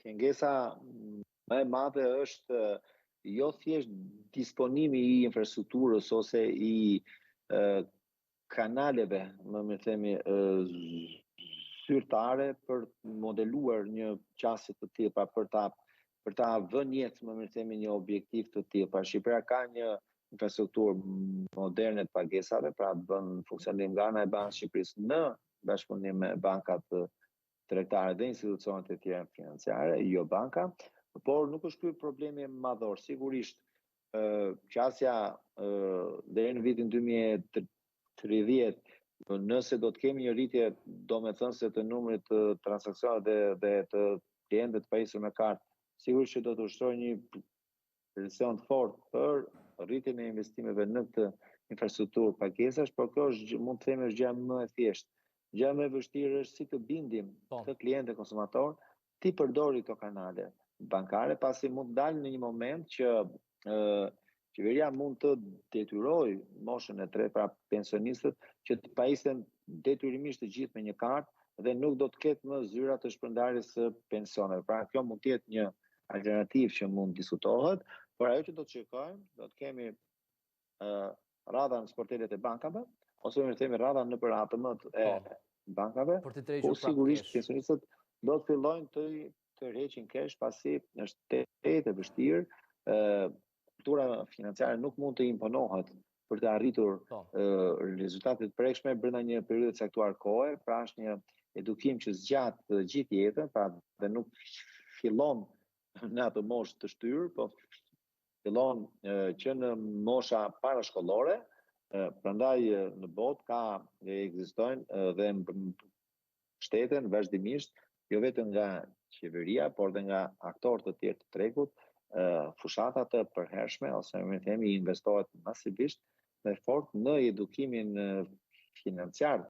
pengesa më e madhe është jo thjesht disponimi i infrastrukturës ose i kanaleve, më themi, zyrtare për modeluar një qasje të tillë, pra për ta vënë jetë, më themi, një objektiv të tillë. Pra Shqipëria ka një infrastrukturë moderne të pagesave, pra bën funksionim nga ana e Bankës së Shqipërisë në bashkëpunim me bankat tregtare dhe institucionet e tjera financiare, jo banka, por nuk është ky problemi madhor. Sigurisht, qasja deri në vitin 2030, nëse do të kemi një rritje domethënëse të numrit të transaksioneve dhe të klientëve të pajisur me kartë, sigurisht që do të ushtrojë një presion të fortë për rritjen e investimeve në këtë infrastrukturë pagesash, por kjo është, mund të themi, është gjë më e thjeshtë. Gjë më e vështirë është si të bindim këtë klient e konsumator ti përdori këto kanale bankare, pasi mund të dalë në një moment që qeveria mund të detyrojë moshën e tretë, pra pensionistët, që të pajisen detyrimisht të gjithë me një kartë dhe nuk do të ketë më zyra të shpërndarjes së pensioneve. Pra kjo mund të jetë një alternativë që mund diskutohet, por ajo që do të shikojmë, do të kemi radha në sportelet e bankave, ose më themi radha nëpër ATM-t e bankave, po sigurisht pensionistët do të fillojnë të rreqin kesh, pasi është e vështirë. Kultura financiare nuk mund të imponohet për të arritur rezultate të prekshme brenda një periudhe të caktuar kohe, pra është një edukim që zgjat gjithë jetën, pra dhe nuk fillon në atë moshë të shtyrë, po fillon që në mosha parashkollore. Prandaj në botë ekzistojnë dhe mbështeten vazhdimisht, jo vetëm nga qeveria, por dhe nga aktorë të tjerë të tregut, fushata të përhershme, ose më themi investohet masivisht dhe fort në edukimin financiar